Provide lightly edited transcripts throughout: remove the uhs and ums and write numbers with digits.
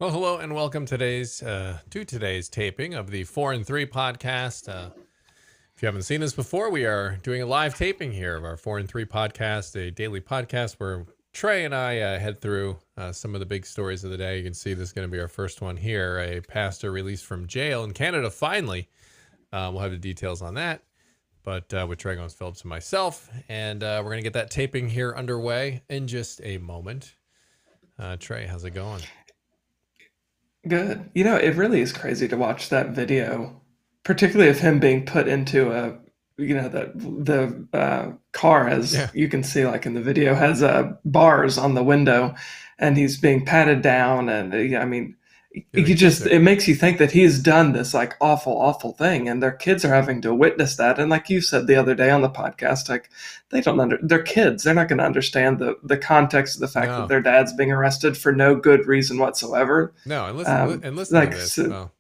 Well, hello and welcome to today's taping of the 4 and 3 podcast. If you haven't seen this before, we are doing a live taping here of our 4 and 3 podcast, a daily podcast where Trey and I head through some of the big stories of the day. You can see this is going to be our first one here. A pastor released from jail in Canada finally. We'll have the details on that. But with Trey Goins-Phillips and myself, and we're going to get that taping here underway in just a moment. Trey, how's it going? Good. It really is crazy to watch that video, particularly of him being put into the car, as you can see, like in the video, has bars on the window, and he's being patted down, and it makes you think that he's done this like awful thing, and their kids are having to witness that. And like you said the other day on the podcast, like they're kids. They're not going to understand the context of the fact that their dad's being arrested for no good reason whatsoever. No, and listen to this. Sorry,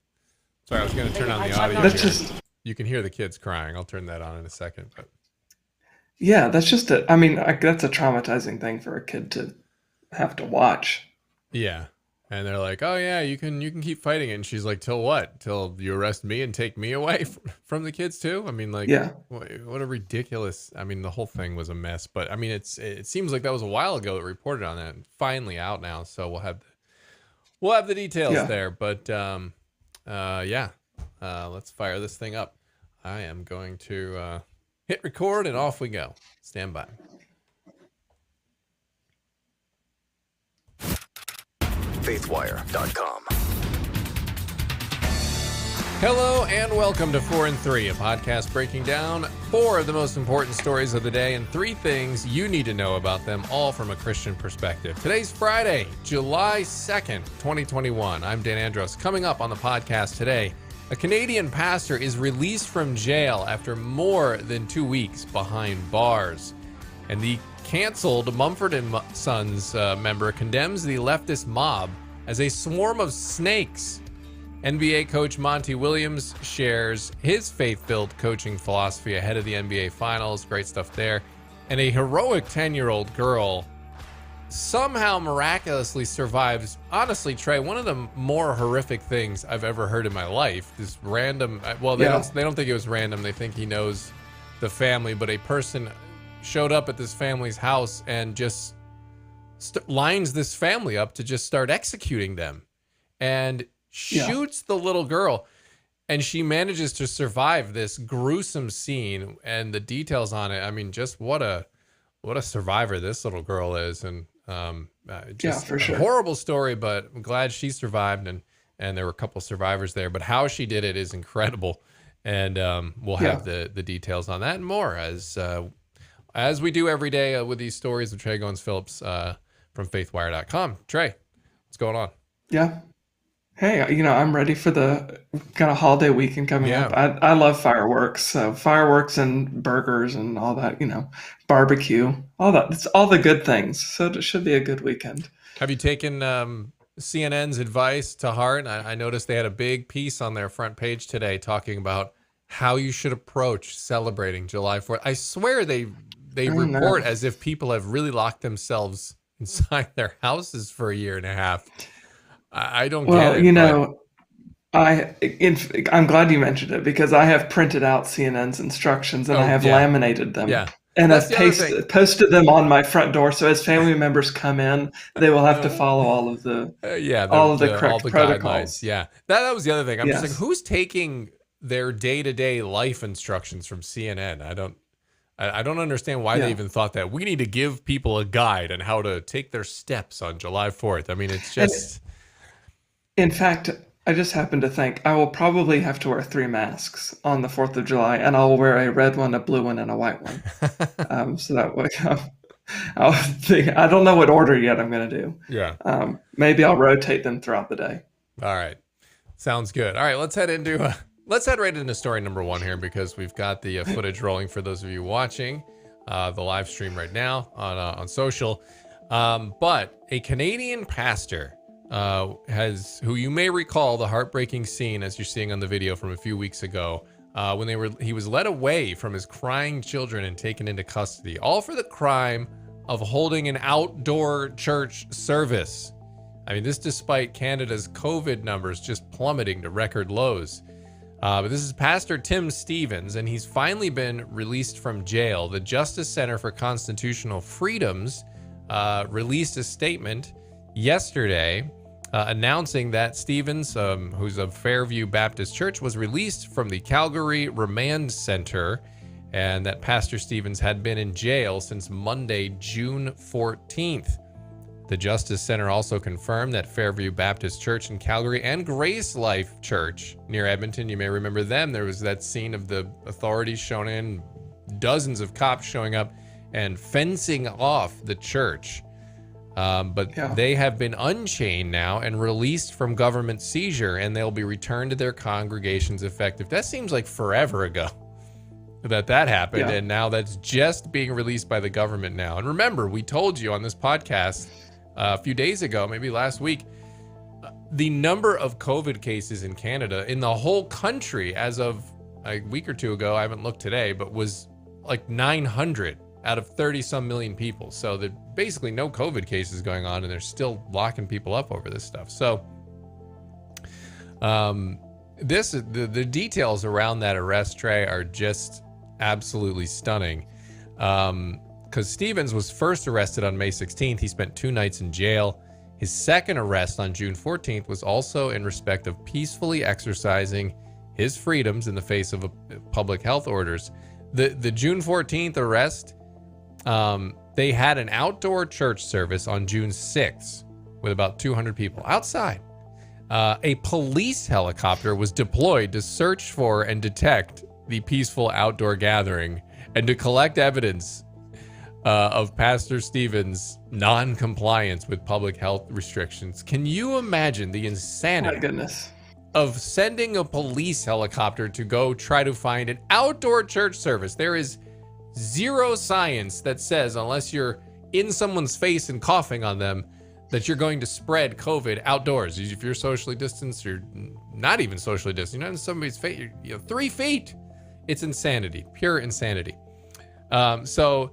I was going to turn on the audio. You can hear the kids crying. I'll turn that on in a second. But yeah, that's just that's a traumatizing thing for a kid to have to watch. Yeah. And they're like, "Oh yeah, you can keep fighting it." And she's like, "Till what? Till you arrest me and take me away from the kids too?" I mean, like, what a ridiculous. I mean, the whole thing was a mess. But I mean, it seems like that was a while ago that reported on that. And finally out now, so we'll have the details there. But let's fire this thing up. I am going to hit record and off we go. Stand by. Faithwire.com. Hello and welcome to 4 and 3, a podcast breaking down 4 of the most important stories of the day and 3 things you need to know about them, all from a Christian perspective. Today's Friday, July 2nd, 2021. I'm Dan Andros. Coming up on the podcast today, a Canadian pastor is released from jail after more than 2 weeks behind bars. And the canceled Mumford & Sons member condemns the leftist mob as a swarm of snakes. NBA coach Monty Williams shares his faith-filled coaching philosophy ahead of the NBA Finals. Great stuff there. And a heroic 10-year-old girl somehow miraculously survives. Honestly, Trey, one of the more horrific things I've ever heard in my life. This random, they don't think it was random. They think he knows the family, but a person showed up at this family's house and just lines this family up to just start executing them and shoots the little girl. And she manages to survive this gruesome scene and the details on it. I mean, just what a survivor this little girl is. And for sure. A horrible story, but I'm glad she survived. And there were a couple survivors there, but how she did it is incredible. And we'll have the details on that and more as we do every day with these stories of Trey Goins-Phillips from Faithwire.com. Trey, what's going on? Yeah. Hey, I'm ready for the kind of holiday weekend coming up. I love fireworks. So fireworks and burgers and all that, barbecue, all that. It's all the good things. So it should be a good weekend. Have you taken CNN's advice to heart? I noticed they had a big piece on their front page today talking about how you should approach celebrating July 4th. I swear they report as if people have really locked themselves inside their houses for a year and a half. I don't get it. I'm glad you mentioned it because I have printed out CNN's instructions and I have laminated them. Yeah. And I've posted them on my front door. So as family members come in, they will have to follow all of the correct protocols. Guidelines. Yeah. That was the other thing. I'm just like, who's taking their day-to-day life instructions from CNN? I don't understand why they even thought that. We need to give people a guide on how to take their steps on July 4th. I mean, it's just... In fact, I just happened to think I will probably have to wear 3 masks on the 4th of July, and I'll wear a red one, a blue one, and a white one. So that way I don't know what order yet I'm going to do. Yeah. Maybe I'll rotate them throughout the day. All right. Sounds good. All right, let's head right into story number 1 here because we've got the footage rolling for those of you watching the live stream right now on social. But a Canadian pastor who you may recall the heartbreaking scene as you're seeing on the video from a few weeks ago when he was led away from his crying children and taken into custody, all for the crime of holding an outdoor church service. I mean, this despite Canada's COVID numbers just plummeting to record lows. But this is Pastor Tim Stevens, and he's finally been released from jail. The Justice Center for Constitutional Freedoms released a statement yesterday announcing that Stevens, who's of Fairview Baptist Church, was released from the Calgary Remand Center, and that Pastor Stevens had been in jail since Monday, June 14th. The Justice Center also confirmed that Fairview Baptist Church in Calgary and Grace Life Church near Edmonton, you may remember them, there was that scene of the authorities showing in, dozens of cops showing up and fencing off the church. But they have been unchained now and released from government seizure, and they'll be returned to their congregations effective. That seems like forever ago that happened, and now that's just being released by the government now. And remember, we told you on this podcast a few days ago, maybe last week, the number of COVID cases in Canada, in the whole country, as of a week or two ago, I haven't looked today, but was like 900 out of 30-some million people. So there's basically no COVID cases going on, and they're still locking people up over this stuff. So the details around that arrest, Trey, are just absolutely stunning. Because Stevens was first arrested on May 16th. He spent 2 nights in jail. His second arrest on June 14th was also in respect of peacefully exercising his freedoms in the face of public health orders. The June 14th arrest, they had an outdoor church service on June 6th with about 200 people outside. A police helicopter was deployed to search for and detect the peaceful outdoor gathering and to collect evidence of Pastor Stevens' non-compliance with public health restrictions. Can you imagine the insanity of sending a police helicopter to go try to find an outdoor church service? There is zero science that says, unless you're in someone's face and coughing on them, that you're going to spread COVID outdoors. If you're socially distanced, you're not even socially distanced. You're not in somebody's face. You're 3 feet. It's insanity, pure insanity. So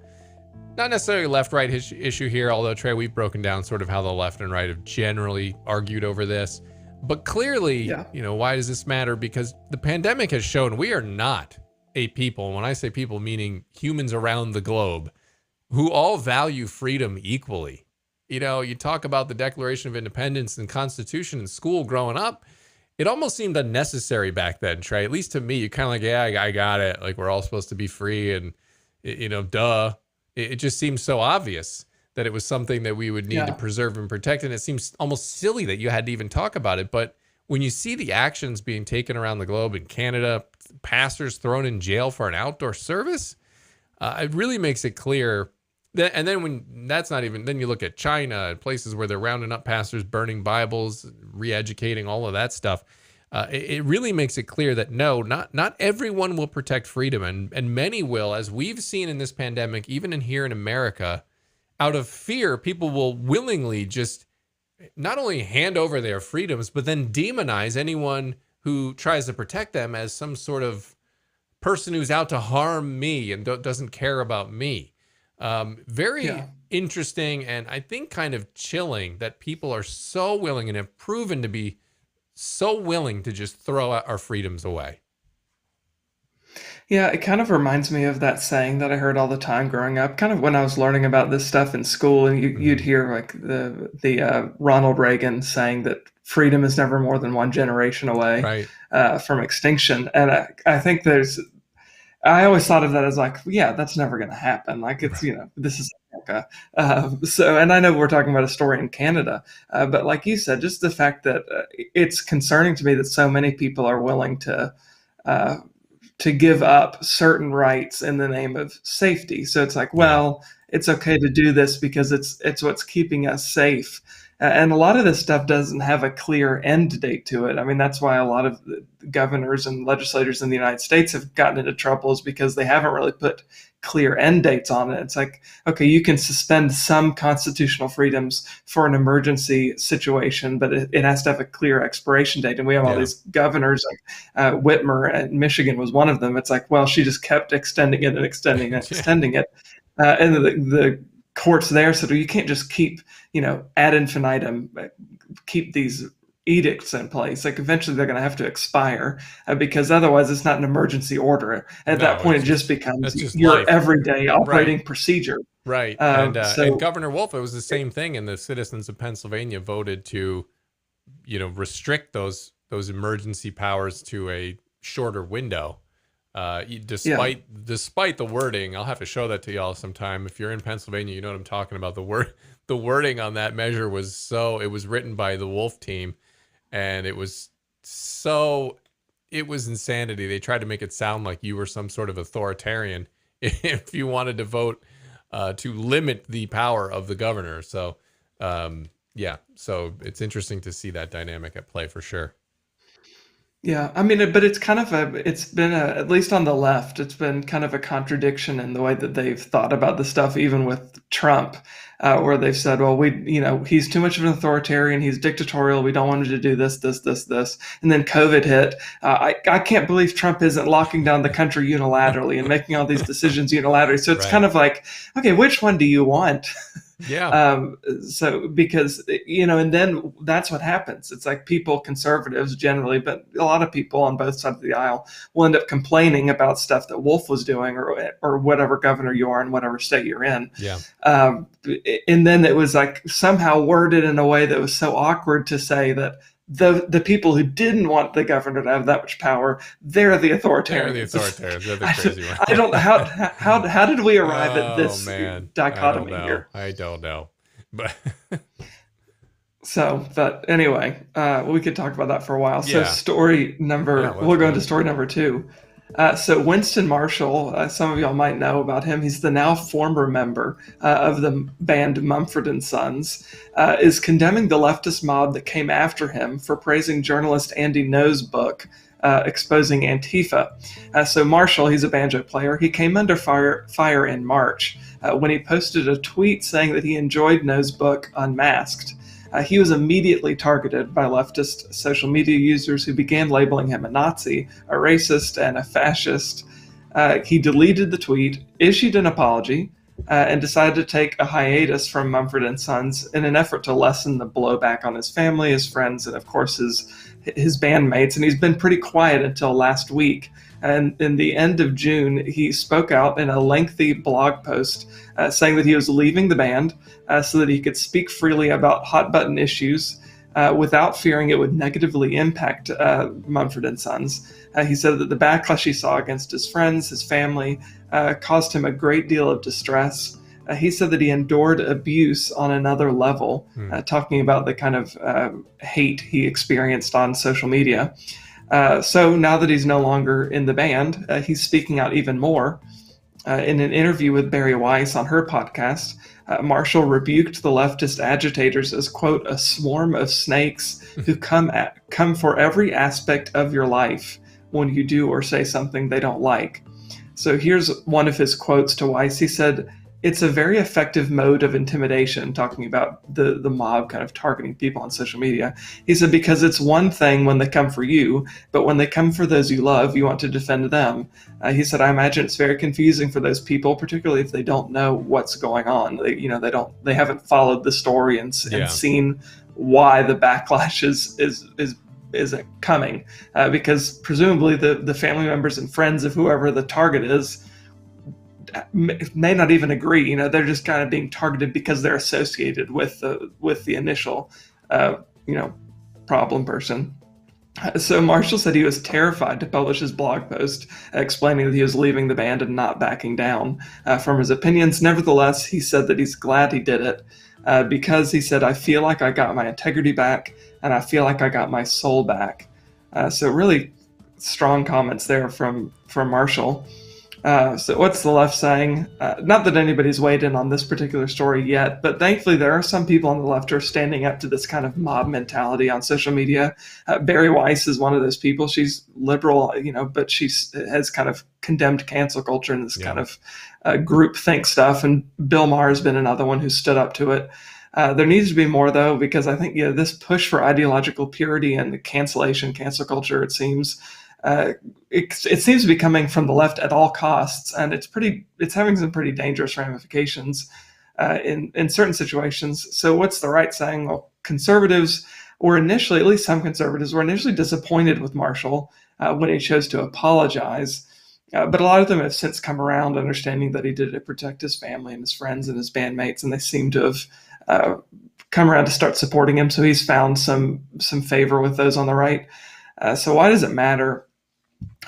not necessarily a left-right issue here, although, Trey, we've broken down sort of how the left and right have generally argued over this. But clearly, why does this matter? Because the pandemic has shown we are not a people, and when I say people, meaning humans around the globe, who all value freedom equally. You talk about the Declaration of Independence and Constitution in school growing up, it almost seemed unnecessary back then, Trey. At least to me, you're kind of like, yeah, I got it. Like, we're all supposed to be free, and, duh. It just seems so obvious that it was something that we would need to preserve and protect. And it seems almost silly that you had to even talk about it. But when you see the actions being taken around the globe, in Canada, pastors thrown in jail for an outdoor service, it really makes it clear that. And then when that's not even, then you look at China and places where they're rounding up pastors, burning Bibles, re-educating, all of that stuff. It really makes it clear that no, not everyone will protect freedom, and many will, as we've seen in this pandemic, even in here in America. Out of fear, people will willingly just not only hand over their freedoms, but then demonize anyone who tries to protect them as some sort of person who's out to harm me and doesn't care about me. Very interesting, and I think kind of chilling that people are so willing and have proven to be so willing to just throw our freedoms away. Yeah, it kind of reminds me of that saying that I heard all the time growing up, kind of when I was learning about this stuff in school, and you'd hear like the Ronald Reagan saying that freedom is never more than one generation away from extinction. And I think I always thought of that as like, yeah, that's never going to happen. Like it's, this is America. And I know we're talking about a story in Canada, but like you said, just the fact that it's concerning to me that so many people are willing to give up certain rights in the name of safety. So it's like, well, it's okay to do this because it's what's keeping us safe. And a lot of this stuff doesn't have a clear end date to it. I mean, that's why a lot of the governors and legislators in the United States have gotten into trouble, is because they haven't really put clear end dates on it. It's like, okay, you can suspend some constitutional freedoms for an emergency situation, but it has to have a clear expiration date. And we have all these governors, like Whitmer and Michigan was one of them. It's like, well, she just kept extending it and extending it, extending it. And the courts there said, well, you can't just keep, ad infinitum, keep these edicts in place. Like eventually they're going to have to expire because otherwise it's not an emergency order. At that point, it just becomes your life. Everyday operating procedure. Right. And Governor Wolf, it was the same thing. And the citizens of Pennsylvania voted to, restrict those emergency powers to a shorter window. Despite the wording, I'll have to show that to y'all sometime. If you're in Pennsylvania, you know what I'm talking about. The wording on that measure was it was written by the Wolf team, and it was insanity. They tried to make it sound like you were some sort of authoritarian if you wanted to vote to limit the power of the governor. So, so it's interesting to see that dynamic at play for sure. Yeah, I mean, but it's been at least on the left, it's been kind of a contradiction in the way that they've thought about the stuff, even with Trump, where they've said, well, he's too much of an authoritarian, he's dictatorial, we don't want him to do this. And then COVID hit. I can't believe Trump isn't locking down the country unilaterally and making all these decisions unilaterally. So it's kind of like, okay, which one do you want? Yeah. So because, and then that's what happens. It's like people, conservatives generally, but a lot of people on both sides of the aisle will end up complaining about stuff that Wolf was doing or whatever governor you are in whatever state you're in. Yeah. And then it was like somehow worded in a way that was so awkward to say that the people who didn't want the governor to have that much power, they're the authoritarians. They're the crazy ones. I don't know how did we arrive at this dichotomy here? I don't know, but but anyway, we could talk about that for a while. So we'll go into story number 2. So Winston Marshall, some of y'all might know about him. He's the now former member of the band Mumford & Sons, is condemning the leftist mob that came after him for praising journalist Andy Ngo's book, exposing Antifa. So Marshall, he's a banjo player. He came under fire in March when he posted a tweet saying that he enjoyed Ngo's book, Unmasked. He was immediately targeted by leftist social media users who began labeling him a Nazi, a racist, and a fascist. He deleted the tweet, issued an apology, and decided to take a hiatus from Mumford & Sons in an effort to lessen the blowback on his family, his friends, and of course his bandmates. And he's been pretty quiet until last week. And in the end of June, he spoke out in a lengthy blog post saying that he was leaving the band so that he could speak freely about hot-button issues without fearing it would negatively impact Mumford & Sons. He said that the backlash he saw against his friends, his family, caused him a great deal of distress. He said that he endured abuse on another level, talking about the kind of hate he experienced on social media. So now that he's no longer in the band, he's speaking out even more. In an interview with Barry Weiss on her podcast, Marshall rebuked the leftist agitators as, quote, a swarm of snakes who come for every aspect of your life when you do or say something they don't like. So here's one of his quotes to Weiss. He said, "It's a very effective mode of intimidation," talking about the mob kind of targeting people on social media. He said, "because it's one thing when they come for you, but when they come for those you love, you want to defend them." He said, "I imagine it's very confusing for those people, particularly if they don't know what's going on. They haven't followed the story and seen why the backlash is coming, because presumably the family members and friends of whoever the target is may not even agree. They're just kind of being targeted because they're associated with the initial problem person." So Marshall said he was terrified to publish his blog post explaining that he was leaving the band and not backing down from his opinions. Nevertheless, he said that he's glad he did it because he said, "I feel like I got my integrity back and I feel like I got my soul back." So really strong comments there from Marshall. So what's the left saying? Not that anybody's weighed in on this particular story yet, but thankfully there are some people on the left who are standing up to this kind of mob mentality on social media. Barry Weiss is one of those people. She's liberal, but she has kind of condemned cancel culture and this kind of groupthink stuff. And Bill Maher has been another one who stood up to it. There needs to be more, though, because I think this push for ideological purity and the cancel culture, it seems, it seems to be coming from the left at all costs, and it's having some pretty dangerous ramifications. in certain situations. So what's the right saying? Well, conservatives were initially, at least some conservatives, were initially disappointed with Marshall when he chose to apologize. But a lot of them have since come around, understanding that he did it to protect his family and his friends and his bandmates, and they seem to have come around to start supporting him. So he's found some favor with those on the right. So why does it matter?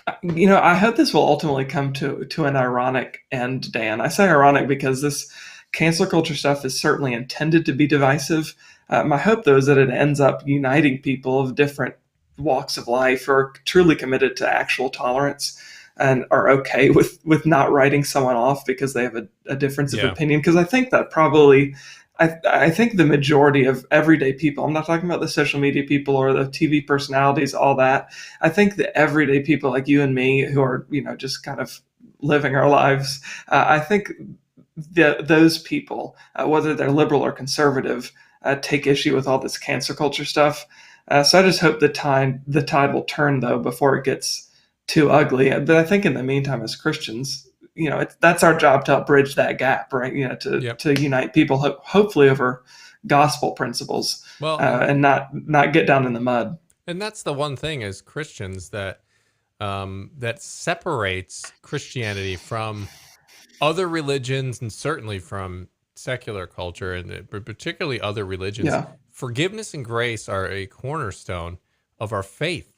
I hope this will ultimately come to an ironic end, Dan. I say ironic because this cancel culture stuff is certainly intended to be divisive. My hope, though, is that it ends up uniting people of different walks of life who are truly committed to actual tolerance and are okay with not writing someone off because they have a difference of opinion. Because I think that probably, I think the majority of everyday people, I'm not talking about the social media people or the TV personalities, all that. I think the everyday people like you and me who are, just kind of living our lives, I think those people, whether they're liberal or conservative, take issue with all this cancel culture stuff. So I just hope the tide will turn, though, before it gets too ugly. But I think in the meantime, as Christians, that's our job to help bridge that gap, right? To unite people, hopefully over gospel principles, and not get down in the mud. And that's the one thing as Christians that separates Christianity from other religions and certainly from secular culture and particularly other religions. Yeah. Forgiveness and grace are a cornerstone of our faith.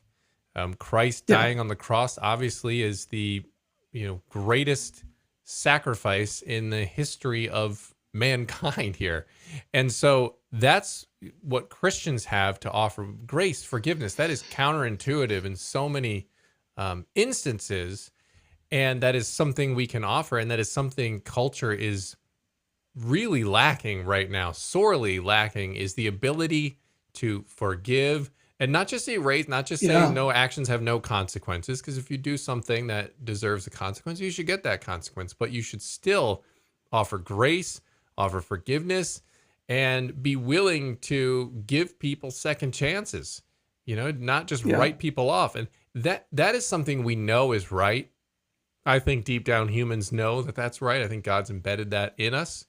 Christ dying on the cross obviously is the greatest sacrifice in the history of mankind here. And so that's what Christians have to offer: grace, forgiveness. That is counterintuitive in so many instances. And that is something we can offer. And that is something culture is really lacking right now, sorely lacking, is the ability to forgive and not just erase, not just say no actions have no consequences. Because if you do something that deserves a consequence, you should get that consequence. But you should still offer grace, offer forgiveness, and be willing to give people second chances, not just write people off. And that is something we know is right. I think deep down humans know that that's right. I think God's embedded that in us.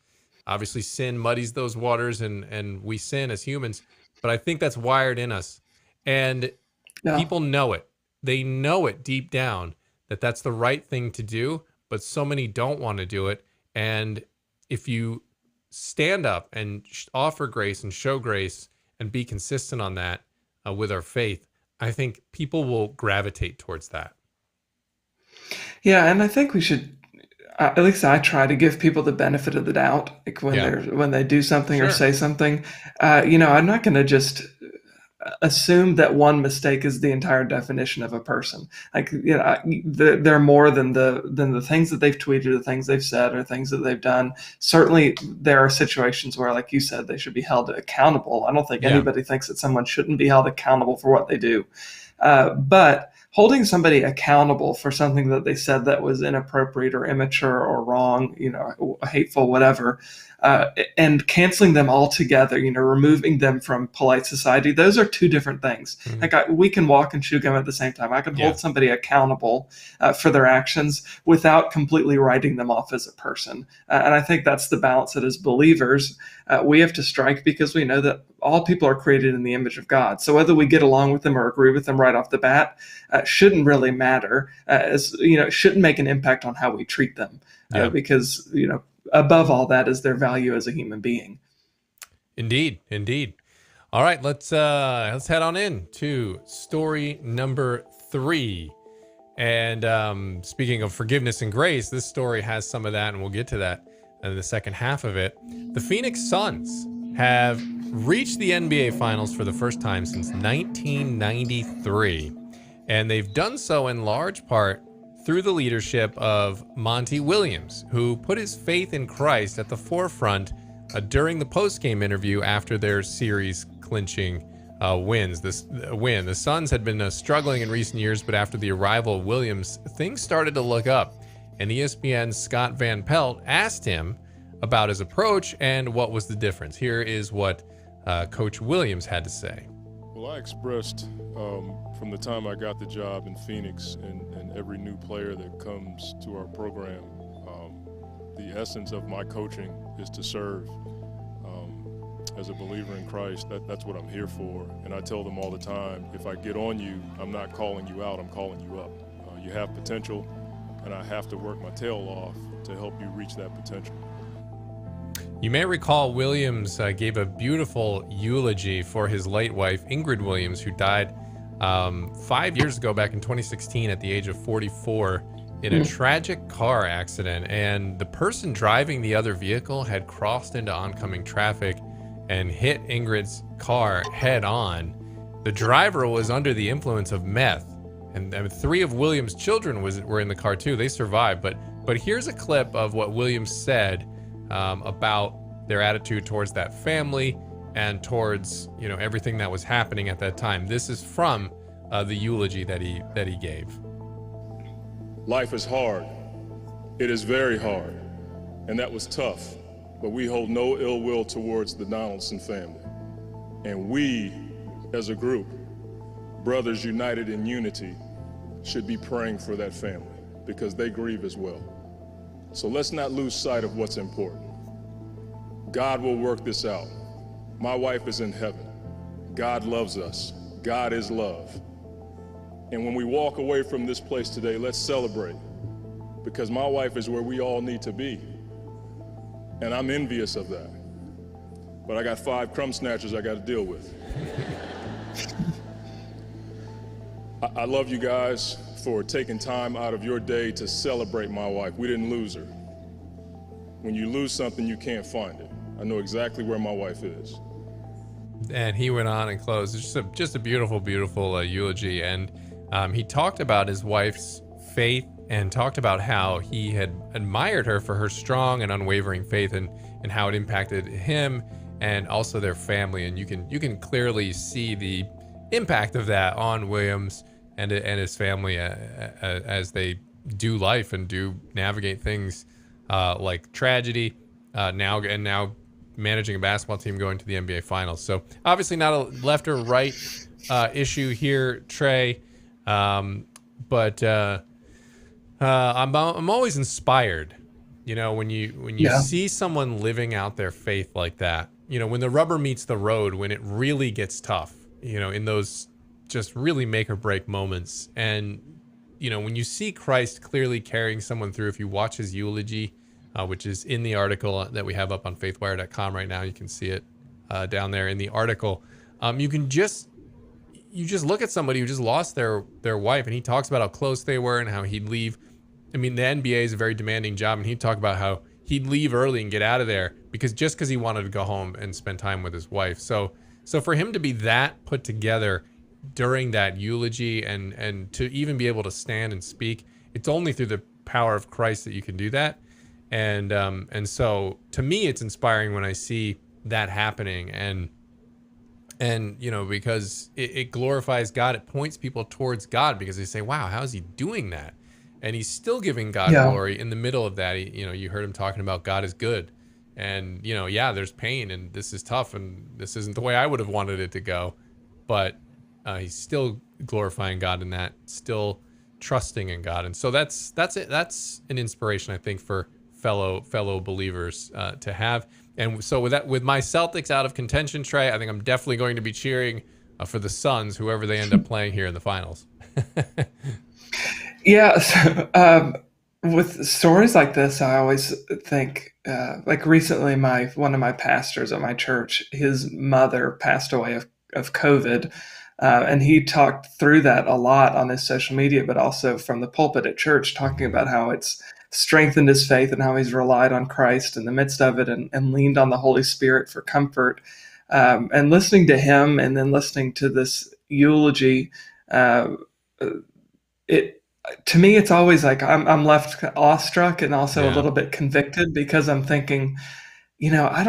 Obviously, sin muddies those waters and we sin as humans, but I think that's wired in us. And people know it. They know it deep down that that's the right thing to do, but so many don't want to do it. And if you stand up and offer grace and show grace and be consistent on that with our faith, I think people will gravitate towards that. Yeah, and I think we should, at least I try to give people the benefit of the doubt, like when they do something or say something. I'm not going to just assume that one mistake is the entire definition of a person. Like, they're more than the things that they've tweeted, the things they've said, or things that they've done. Certainly, there are situations where, like you said, they should be held accountable. I don't think anybody thinks that someone shouldn't be held accountable for what they do. But holding somebody accountable for something that they said that was inappropriate or immature or wrong, hateful, whatever, and canceling them altogether, removing them from polite society, those are two different things. Mm-hmm. Like we can walk and chew gum at the same time. I can hold somebody accountable for their actions without completely writing them off as a person. And I think that's the balance that as believers, we have to strike, because we know that all people are created in the image of God. So whether we get along with them or agree with them right off the bat shouldn't really matter. It shouldn't make an impact on how we treat them, because above all that is their value as a human being. Indeed. All right, let's head on in to story number 3. And speaking of forgiveness and grace, this story has some of that, and we'll get to that in the second half of it. The Phoenix Suns have reached the NBA Finals for the first time since 1993. And they've done so in large part through the leadership of Monty Williams, who put his faith in Christ at the forefront during the post-game interview after their series-clinching wins. The Suns had been struggling in recent years, but after the arrival of Williams, things started to look up. And ESPN's Scott Van Pelt asked him about his approach and what was the difference. Here is what Coach Williams had to say. Well, I expressed from the time I got the job in Phoenix and every new player that comes to our program, the essence of my coaching is to serve. As a believer in Christ, that's what I'm here for. And I tell them all the time, if I get on you, I'm not calling you out, I'm calling you up. You have potential, and I have to work my tail off to help you reach that potential. You may recall Williams gave a beautiful eulogy for his late wife, Ingrid Williams, who died 5 years ago, back in 2016, at the age of 44, in a tragic car accident. And the person driving the other vehicle had crossed into oncoming traffic and hit Ingrid's car head on. The driver was under the influence of meth, and 3 of Williams' children were in the car too. They survived, but here's a clip of what Williams said about their attitude towards that family and towards everything that was happening at that time. This is from the eulogy that he gave. Life is hard. It is very hard, and that was tough. But we hold no ill will towards the Donaldson family. And we, as a group, brothers united in unity, should be praying for that family because they grieve as well. So let's not lose sight of what's important. God will work this out. My wife is in heaven. God loves us. God is love. And when we walk away from this place today, let's celebrate, because my wife is where we all need to be. And I'm envious of that. But I got 5 crumb snatchers I got to deal with. I love you guys for taking time out of your day to celebrate my wife. We didn't lose her. When you lose something, you can't find it. I know exactly where my wife is. And he went on and closed. It's just a beautiful, beautiful eulogy. And he talked about his wife's faith and talked about how he had admired her for her strong and unwavering faith, and how it impacted him and also their family. And you can clearly see the impact of that on Williams and his family as they do life and do navigate things like tragedy, now managing a basketball team going to the NBA Finals. So obviously not a left or right issue here, Trey, but I'm always inspired, when you see someone living out their faith like that, when the rubber meets the road, when it really gets tough, in those just really make or break moments. And, when you see Christ clearly carrying someone through, if you watch his eulogy, which is in the article that we have up on faithwire.com right now, you can see it down there in the article. You just look at somebody who just lost their wife, and he talks about how close they were and how he'd leave. I mean, the NBA is a very demanding job, and he'd talk about how he'd leave early and get out of there because he wanted to go home and spend time with his wife. So for him to be that put together during that eulogy and to even be able to stand and speak, it's only through the power of Christ that you can do that. And so to me, it's inspiring when I see that happening, and because it glorifies God. It points people towards God, because they say, wow, how is he doing that? And he's still giving God glory in the middle of that. You heard him talking about God is good, and there's pain, and this is tough, and this isn't the way I would have wanted it to go, but he's still glorifying God in that, still trusting in God. And so that's it. That's an inspiration, I think, for fellow believers to have. And so with my Celtics out of contention, Trey, I think I'm definitely going to be cheering for the Suns, whoever they end up playing here in the finals. Yeah. So, with stories like this, I always think, like recently, one of my pastors at my church, his mother passed away of COVID. And he talked through that a lot on his social media, but also from the pulpit at church, talking about how it's strengthened his faith and how he's relied on Christ in the midst of it, and leaned on the Holy Spirit for comfort. And listening to him and then listening to this eulogy, to me, it's always like I'm left awestruck and also a little bit convicted, because I'm thinking, I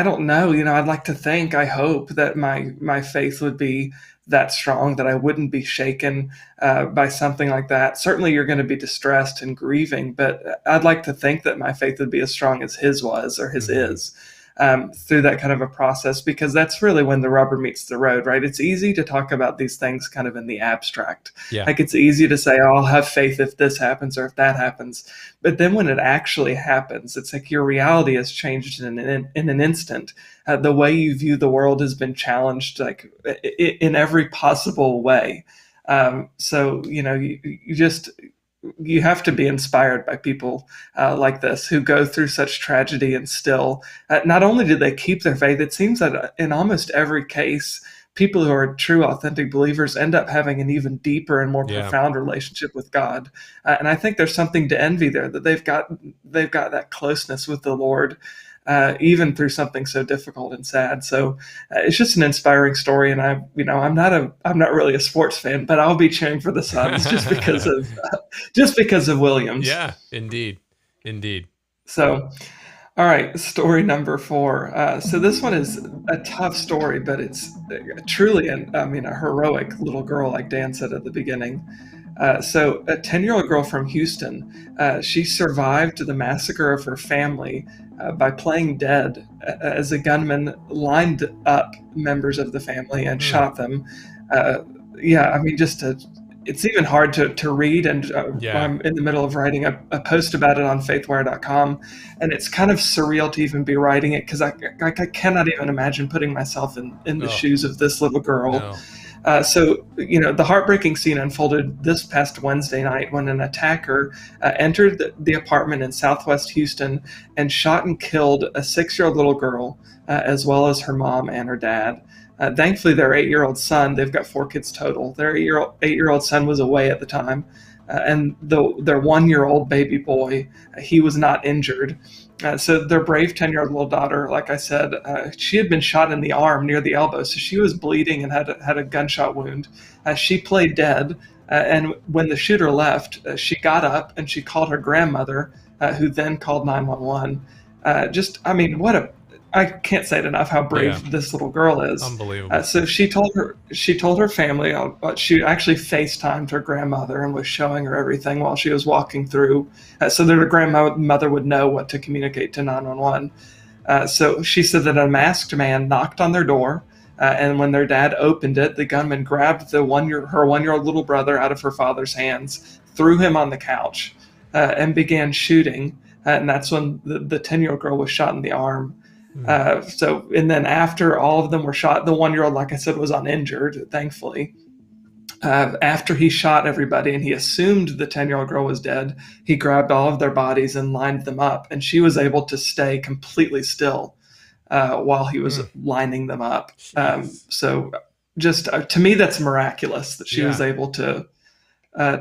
don't know, I'd like to think, I hope that my faith would be that strong, that I wouldn't be shaken by something like that. Certainly you're going to be distressed and grieving, but I'd like to think that my faith would be as strong as his was, or his is. through that kind of a process, because that's really when the rubber meets the road, right? It's easy to talk about these things kind of in the abstract. Like it's easy to say, oh, I'll have faith if this happens or if that happens. But then when it actually happens, it's like your reality has changed in an instant. The way you view the world has been challenged, like in every possible way. So, you have to be inspired by people like this who go through such tragedy and still, not only do they keep their faith, it seems that in almost every case, people who are true, authentic believers end up having an even deeper and more profound relationship with God. And I think there's something to envy there, that they've got that closeness with the Lord, even through something so difficult and sad. So it's just an inspiring story. And I'm not really a sports fan, but I'll be cheering for the Suns just because of Williams. Yeah, indeed. So, all right, story number 4. So this one is a tough story, but it's truly a heroic little girl, like Dan said at the beginning. So a 10-year-old girl from Houston, she survived the massacre of her family by playing dead as a gunman lined up members of the family and shot them. It's even hard to read, and I'm in the middle of writing a post about it on Faithwire.com, and it's kind of surreal to even be writing it, because I cannot even imagine putting myself in the shoes of this little girl. No. So the heartbreaking scene unfolded this past Wednesday night when an attacker entered the apartment in Southwest Houston and shot and killed a 6-year-old little girl, as well as her mom and her dad. Thankfully, their 8-year-old son, they've got 4 kids total. Their 8-year-old son was away at the time, and their 1-year-old baby boy, he was not injured. So their brave 10-year-old little daughter, like I said, she had been shot in the arm near the elbow, so she was bleeding and had a gunshot wound. She played dead, and when the shooter left, she got up and she called her grandmother, who then called 911. I can't say it enough how brave this little girl is. Unbelievable. So she told her family. She actually FaceTimed her grandmother and was showing her everything while she was walking through, so that her grandmother would know what to communicate to 911. So she said that a masked man knocked on their door, and when their dad opened it, the gunman grabbed her 1-year-old little brother out of her father's hands, threw him on the couch, and began shooting. And that's when the 10-year-old girl was shot in the arm. And then after all of them were shot, the 1-year-old, like I said, was uninjured, thankfully. After he shot everybody and he assumed the 10-year-old girl was dead, he grabbed all of their bodies and lined them up, and she was able to stay completely still while he was lining them up. So just to me, that's miraculous that she was able to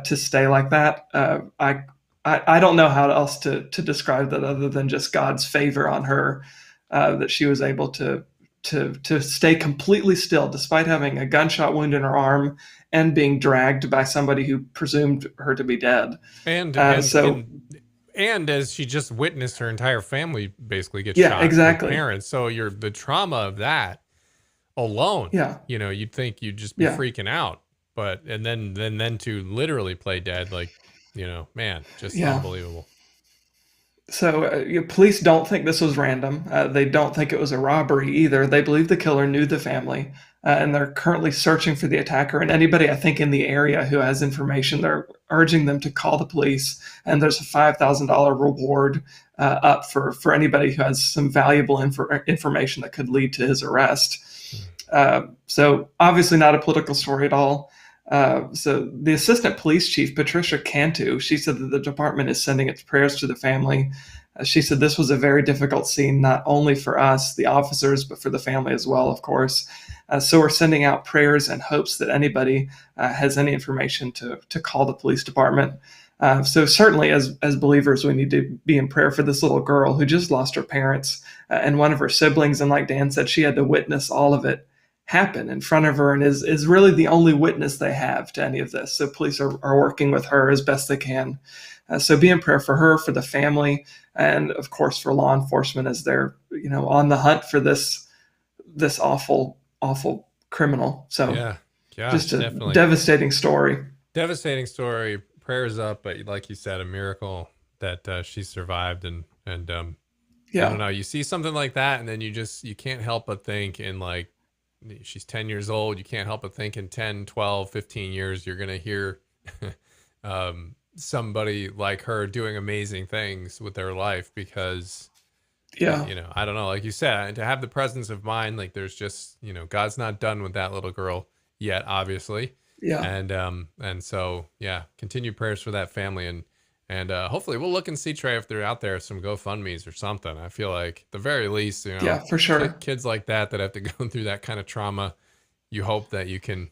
stay like that. I don't know how else to describe that other than just God's favor on her. That she was able to stay completely still despite having a gunshot wound in her arm and being dragged by somebody who presumed her to be dead. And as she just witnessed her entire family basically get shot. Exactly. Parents. So the trauma of that alone. You'd think you'd just be freaking out, and then to literally play dead, just unbelievable. So police don't think this was random. They don't think it was a robbery either. They believe the killer knew the family, and they're currently searching for the attacker. And anybody, I think, in the area who has information, they're urging them to call the police. And there's a $5,000 reward up for anybody who has some valuable information that could lead to his arrest. So obviously not a political story at all. So the assistant police chief, Patricia Cantu, she said that the department is sending its prayers to the family. She said this was a very difficult scene, not only for us, the officers, but for the family as well, of course. So we're sending out prayers and hopes that anybody has any information to call the police department. So certainly as believers, we need to be in prayer for this little girl who just lost her parents and one of her siblings. And like Dan said, she had to witness all of it happen in front of her and is really the only witness they have to any of this. So police are working with her as best they can. So be in prayer for her, for the family, and of course for law enforcement as they're on the hunt for this awful criminal. So just a definitely devastating story. Devastating story. Prayers up, but like you said, a miracle that she survived and I don't know. You see something like that, and then you can't help but think in like, she's 10 years old. You can't help but think in 10, 12, 15 years, you're going to hear somebody like her doing amazing things with their life because, I don't know, like you said, to have the presence of mind, like there's just, God's not done with that little girl yet, obviously. Yeah. And so, continued prayers for that family. And hopefully we'll look and see, Trey, if they're out there, some GoFundMe's or something. I feel like at the very least, for sure. Kids like that have to go through that kind of trauma. You hope that you can,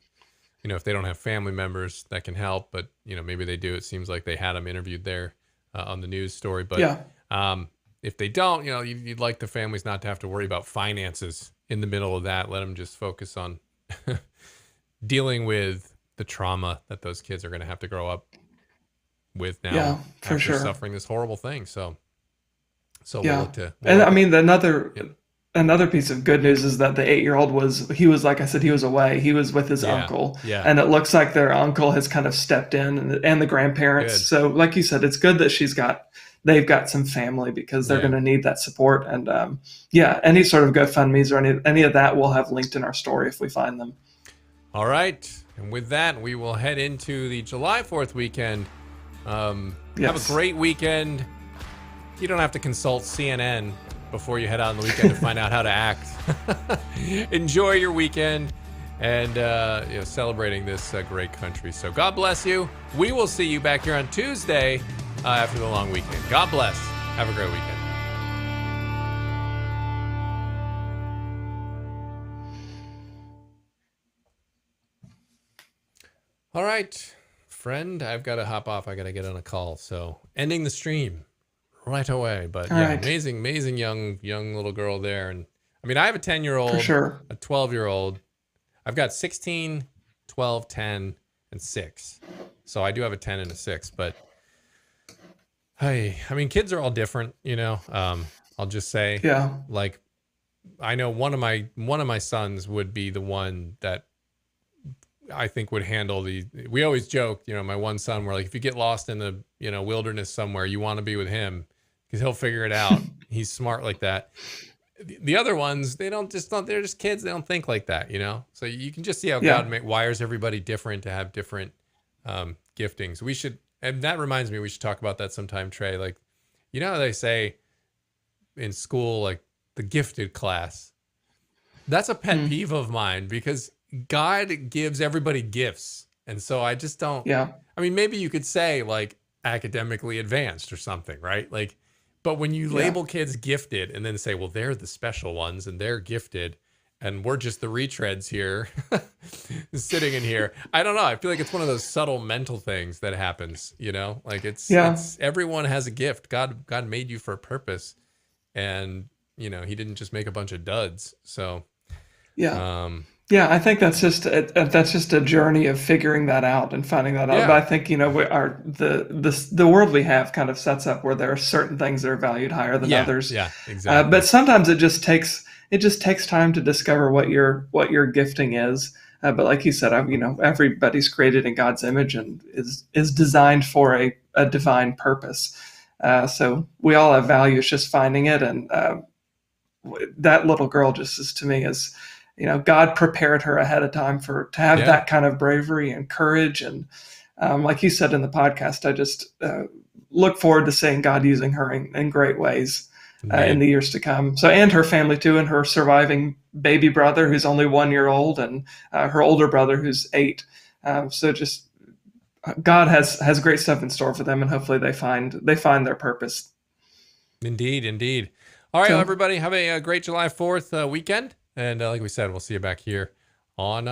if they don't have family members that can help, but maybe they do. It seems like they had them interviewed there on the news story. But if they don't, you'd like the families not to have to worry about finances in the middle of that. Let them just focus on dealing with the trauma that those kids are going to have to grow up with now after suffering this horrible thing. So we'll look to. I mean, another piece of good news is that the 8-year-old like I said, he was away. He was with his uncle. Yeah. And it looks like their uncle has kind of stepped in and the grandparents. Good. So like you said, it's good that they've got some family because they're going to need that support. And any sort of GoFundMe's or any of that we'll have linked in our story if we find them. All right. And with that, we will head into the July 4th weekend. Have a great weekend. You don't have to consult CNN before you head out on the weekend to find out how to act. Enjoy your weekend and celebrating this great country. So God bless you. We will see you back here on Tuesday after the long weekend. God bless. Have a great weekend. All right, friend, I've got to hop off. I got to get on a call. So ending the stream right away. But amazing young little girl there. And I mean, I have a 10-year-old, a 12-year-old. I've got 16, 12, 10, and 6. So I do have a 10 and a 6. But hey, I mean, kids are all different, I'll just say, like, I know one of my sons would be the one that I think would handle we always joke, my one son, we're like, if you get lost in the, wilderness somewhere, you want to be with him because he'll figure it out. He's smart like that. The other ones, they're just kids. They don't think like that, So you can just see how God wires everybody different to have different giftings. And that reminds me, we should talk about that sometime, Trey. Like, how they say in school, like the gifted class, that's a pet peeve of mine because God gives everybody gifts. And so I just don't, I mean, maybe you could say like academically advanced or something, right? Like, but when you label kids gifted and then say, well, they're the special ones and they're gifted and we're just the retreads here sitting in here. I don't know. I feel like it's one of those subtle mental things that happens, like it's everyone has a gift. God made you for a purpose and, he didn't just make a bunch of duds. So, I think that's just a journey of figuring that out and finding that out. But I think the world we have kind of sets up where there are certain things that are valued higher than others. Yeah, exactly. But sometimes it just takes time to discover what your gifting is. But like you said, everybody's created in God's image and is designed for a divine purpose. So we all have value. It's just finding it. And that little girl just is, to me, is. God prepared her ahead of time to have that kind of bravery and courage. And like you said in the podcast, I just look forward to seeing God using her in great ways in the years to come. So, and her family too, and her surviving baby brother who's only 1 year old, and her older brother who's 8. So just God has great stuff in store for them, and hopefully they find their purpose. Indeed. All right, everybody, have a great July 4th weekend. And like we said, we'll see you back here on